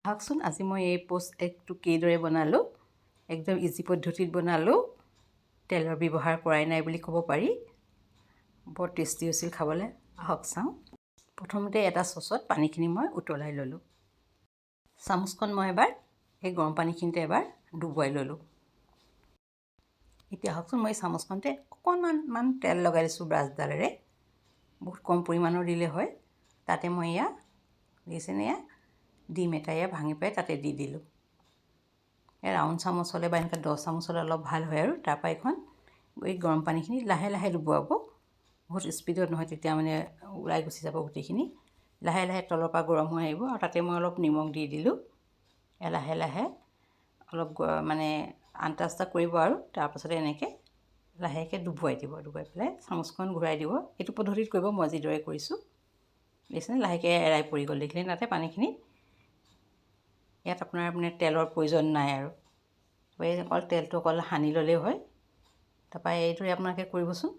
আহকচোন আজি মই এই পোষ্ট এগটো কিদৰে বনালোঁ একদম ইজি পদ্ধতিত বনালোঁ তেলৰ ব্যৱহাৰ কৰাই নাই বুলি ক'ব পাৰি বৰ টেষ্টি হৈছিল খাবলৈ আহক চাওঁ প্ৰথমতে এটা চচত পানীখিনি মই উতলাই ল'লোঁ চামুচখন মই এবাৰ এই গৰম পানীখিনিতে এবাৰ ডুবুৱাই ল'লোঁ এতিয়া আহকচোন মই চামুচখনতে অকণমান তেল লগাই দিছোঁ ব্ৰাছডালেৰে বহুত কম পৰিমাণৰ দিলে হয় তাতে মই এয়া দিছেনে এয়া ডিম এটা এয়া ভাঙি পাই তাতে দি দিলোঁ এই ৰাউণ্ড চামুচ হ'লে বা এনেকৈ 10 চামুচ হ'লে অলপ ভাল হয় আৰু তাৰপৰা এখন এই গৰম পানীখিনি লাহে লাহে ডুবুৱাব বহুত স্পীডত নহয় তেতিয়া মানে ওলাই গুচি যাব গোটেইখিনি লাহে লাহে তলৰ পৰা গৰম হৈ আহিব আৰু তাতে মই অলপ নিমখ দি দিলোঁ লাহে লাহে অলপ মানে আন্তাজটা কৰিব আৰু তাৰপাছতে এনেকৈ লাহেকৈ ডুবুৱাই দিব ডুবুৱাই পেলাই চামুচখন ঘূৰাই দিব এইটো পদ্ধতিত কৰিব মই যিদৰে কৰিছোঁ দেখিছেনে লাহেকৈ এৰাই পৰি গ'ল দেখিলে তাতে পানীখিনি ইয়াত আপোনাৰ মানে তেলৰ প্ৰয়োজন নাই আৰু এই অকল তেলটো অকল সানি ল'লেই হয় তাৰপৰা এইদৰে আপোনালোকে কৰিবচোন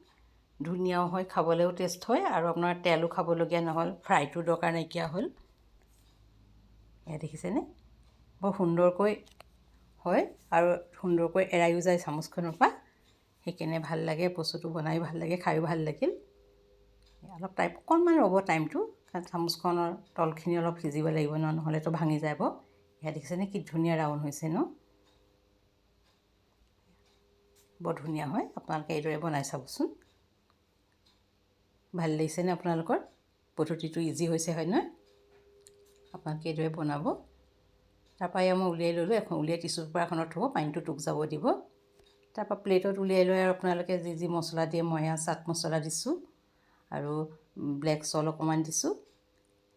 ধুনীয়াও হয় খাবলৈও টেষ্ট হয় আৰু আপোনাৰ তেলো খাবলগীয়া নহ'ল ফ্ৰাইটোৰ দৰকাৰ নাইকিয়া হ'ল এয়া দেখিছেনে বৰ সুন্দৰকৈ হয় আৰু সুন্দৰকৈ এৰাইও যায় চামুচখনৰ পৰা সেইকাৰণে ভাল লাগে বস্তুটো বনায়ো ভাল লাগে খায়ো ভাল লাগিল অলপ টাইম অকণমান ৰ'ব টাইমটো কাৰণ চামুচখনৰ তলখিনি অলপ সিজিব লাগিব নহ'লেতো ভাঙি যাব এয়া দেখিছেনে কি ধুনীয়া ৰাউণ্ড হৈছে ন বৰ ধুনীয়া হয় আপোনালোকে এইদৰে বনাই চাবচোন ভাল লাগিছেনে আপোনালোকৰ পদ্ধতিটো ইজি হৈছে হয় নহয় আপোনালোকে এইদৰে বনাব তাৰপৰা এয়া মই উলিয়াই ল'লোঁ এখন উলিয়াই টিচু পেপাৰ এখনত থ'ব পানীটো টুক যাব দিব তাৰপৰা প্লেটত উলিয়াই লৈ আৰু আপোনালোকে যি যি মছলা দিয়ে মই চাট মছলা দিছোঁ আৰু ব্লেক চল অকণমান দিছোঁ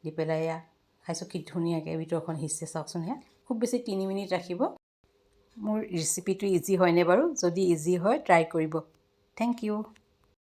দি পেলাই এয়া খাইছোঁ কি ধুনীয়াকৈ ভিতৰখন সিজছে চাওকচোন সেয়া খুব বেছি 3 মিনিট ৰাখিব মোৰ ৰেচিপিটো ইজি হয়নে বাৰু যদি ইজি হয় ট্ৰাই কৰিব থেংক ইউ